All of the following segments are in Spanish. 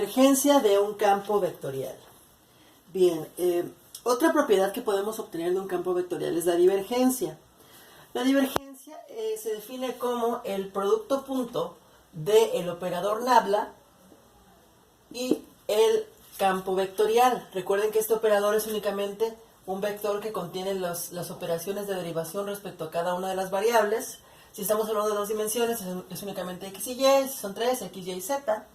divergencia de un campo vectorial. Bien, otra propiedad que podemos obtener de un campo vectorial es la divergencia. La divergencia se define como el producto punto del operador nabla y el campo vectorial. Recuerden que este operador es únicamente un vector que contiene las operaciones de derivación respecto a cada una de las variables. Si estamos hablando de dos dimensiones, es únicamente x y y, si son tres, x, y z,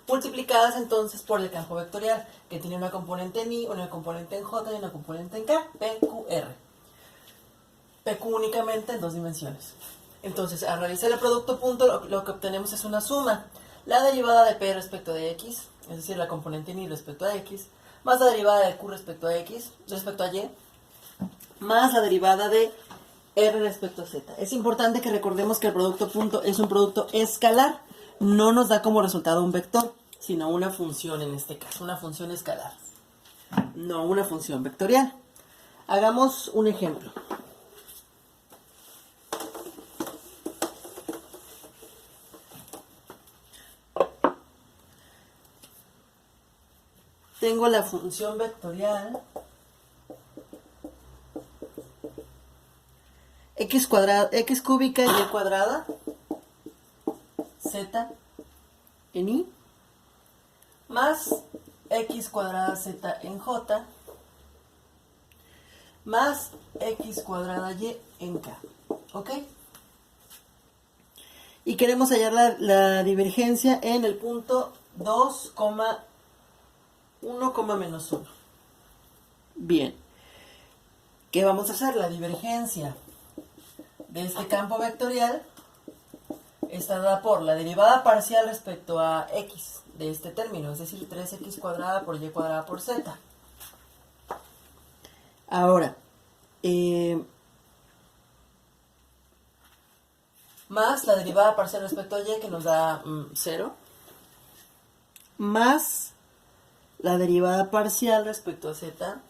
multiplicadas entonces por el campo vectorial, que tiene una componente en i, una componente en j y una componente en k, p, q, r. PQ únicamente en dos dimensiones. Entonces, al realizar el producto punto, lo que obtenemos es una suma. La derivada de P respecto de X, es decir, la componente en Y respecto a X, más la derivada de Q respecto a X, respecto a Y, más la derivada de R respecto a Z. Es importante que recordemos que el producto punto es un producto escalar. No nos da como resultado un vector, sino una función en este caso, una función escalar. No una función vectorial. Hagamos un ejemplo. Tengo la función vectorial x cúbica y y cuadrada z en i más x cuadrada z en j más x cuadrada y en k. ¿Ok? Y queremos hallar la divergencia en el punto 2,1, menos 1. Bien. ¿Qué vamos a hacer? La divergencia de este campo vectorial está dada por la derivada parcial respecto a x de este término, es decir, 3x cuadrada por y cuadrada por z. Ahora, más la derivada parcial respecto a y, que nos da 0, más la derivada parcial respecto a z,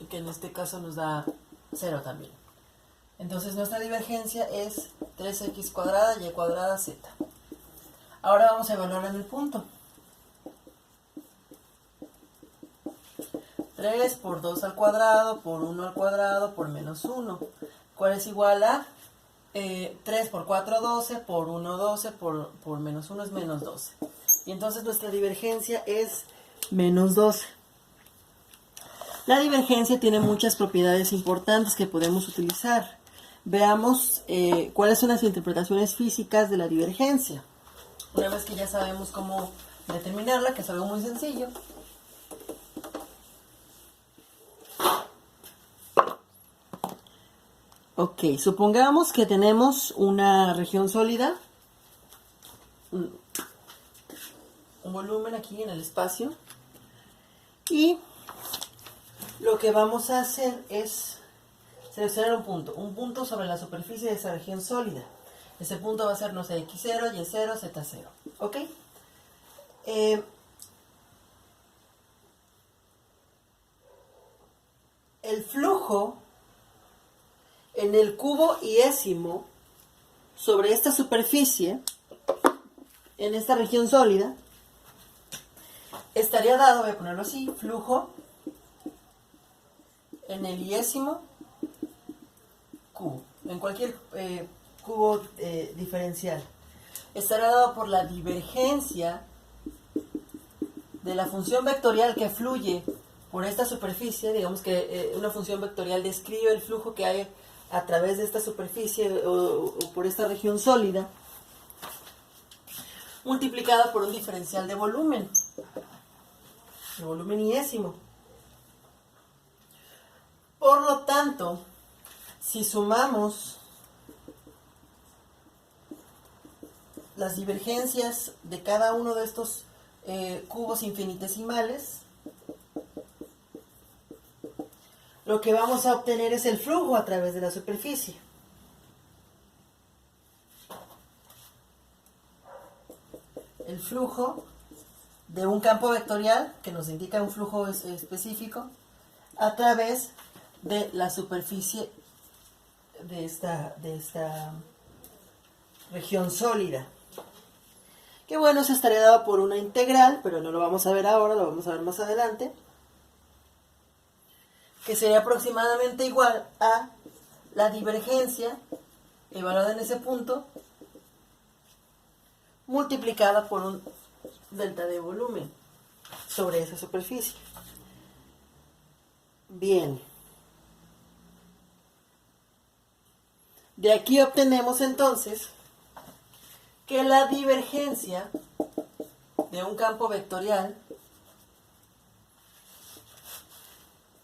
que en este caso nos da 0 también. Entonces nuestra divergencia es 3x cuadrada y cuadrada z. Ahora vamos a evaluar en el punto. 3 por 2 al cuadrado, por 1 al cuadrado, por menos 1. ¿Cuál es igual a 3 por 4, 12, por 1, 12, por menos 1 es menos 12. Y entonces nuestra divergencia es menos 12. La divergencia tiene muchas propiedades importantes que podemos utilizar. Veamos cuáles son las interpretaciones físicas de la divergencia. Una vez que ya sabemos cómo determinarla, que es algo muy sencillo. Ok, supongamos que tenemos una región sólida, un volumen aquí en el espacio, y lo que vamos a hacer es seleccionar un punto sobre la superficie de esa región sólida. Ese punto va a ser, no sé, x0, y0, z0. ¿Ok? El flujo en el cubo iésimo sobre esta superficie, en esta región sólida, estaría dado, voy a ponerlo así, flujo en el iésimo cubo, en cualquier cubo diferencial. Estará dado por la divergencia de la función vectorial que fluye por esta superficie. Digamos que una función vectorial describe el flujo que hay a través de esta superficie o por esta región sólida, multiplicada por un diferencial de volumen iésimo. Por lo tanto, si sumamos las divergencias de cada uno de estos cubos infinitesimales, lo que vamos a obtener es el flujo a través de la superficie. El flujo de un campo vectorial, que nos indica un flujo específico, a través de la superficie de esta región sólida. Que bueno, eso estaría dado por una integral, pero no lo vamos a ver ahora, lo vamos a ver más adelante, que sería aproximadamente igual a la divergencia evaluada en ese punto multiplicada por un delta de volumen sobre esa superficie. Bien. De aquí obtenemos entonces que la divergencia de un campo vectorial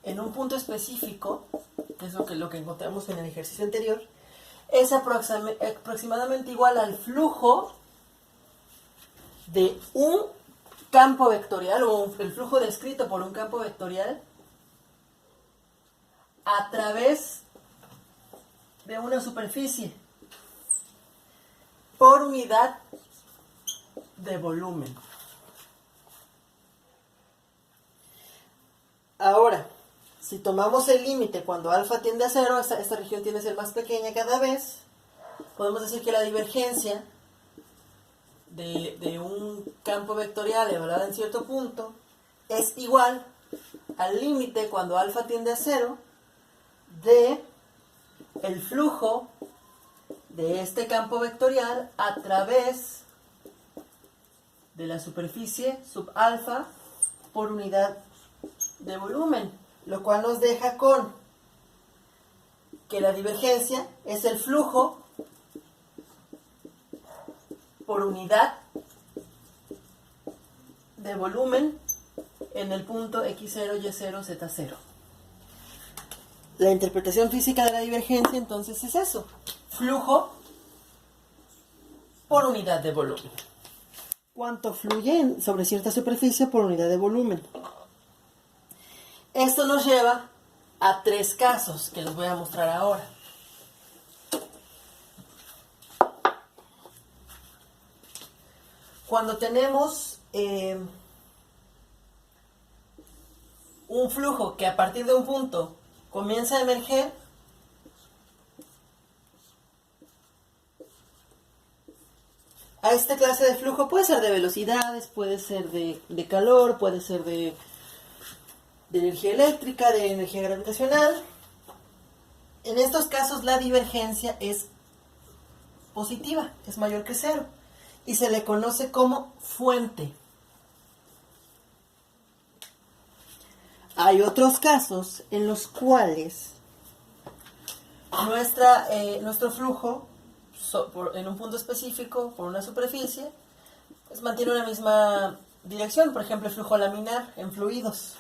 en un punto específico, que es lo que encontramos en el ejercicio anterior, es aproximadamente igual al flujo de un campo vectorial, o el flujo descrito por un campo vectorial a través de una superficie por unidad de volumen. Ahora, si tomamos el límite cuando alfa tiende a 0, esta región tiende a ser más pequeña cada vez, podemos decir que la divergencia de un campo vectorial evaluado en cierto punto es igual al límite cuando alfa tiende a 0 de el flujo de este campo vectorial a través de la superficie sub alfa por unidad de volumen, lo cual nos deja con que la divergencia es el flujo por unidad de volumen en el punto x0, y0, z0. La interpretación física de la divergencia entonces es eso, flujo por unidad de volumen. ¿Cuánto fluye sobre cierta superficie por unidad de volumen? Esto nos lleva a 3 casos que les voy a mostrar ahora. Cuando tenemos un flujo que a partir de un punto comienza a emerger, a esta clase de flujo puede ser de velocidades, puede ser de calor, puede ser de energía eléctrica, de energía gravitacional. En estos casos la divergencia es positiva, es mayor que 0 y se le conoce como fuente. Hay otros casos en los cuales nuestro flujo en un punto específico por una superficie pues mantiene una misma dirección, por ejemplo el flujo laminar en fluidos,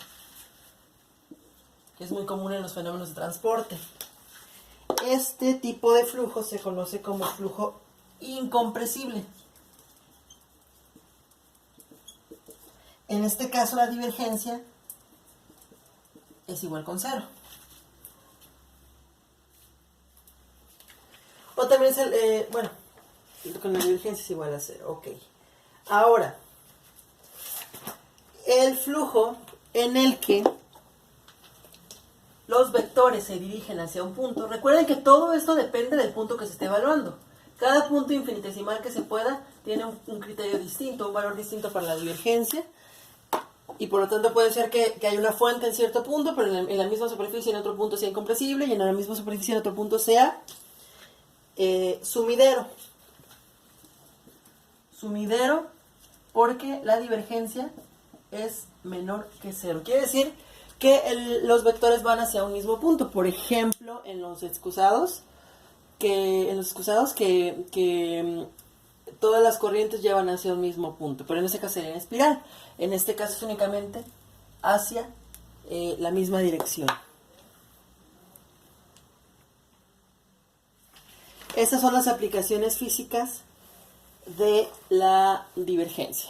que es muy común en los fenómenos de transporte. Este tipo de flujo se conoce como flujo incompresible. En este caso la divergencia es igual con 0. O también es con la divergencia es igual a 0, ok. Ahora, el flujo en el que los vectores se dirigen hacia un punto. Recuerden que todo esto depende del punto que se esté evaluando. Cada punto infinitesimal que se pueda tiene un criterio distinto, un valor distinto para la divergencia. Y por lo tanto puede ser que haya una fuente en cierto punto, pero en la misma superficie en otro punto sea incompresible, y en la misma superficie en otro punto sea sumidero. Sumidero porque la divergencia es menor que 0. Quiere decir que los vectores van hacia un mismo punto. Por ejemplo, en los excusados, que todas las corrientes llevan hacia un mismo punto, pero en este caso sería en espiral. En este caso es únicamente hacia la misma dirección. Estas son las aplicaciones físicas de la divergencia.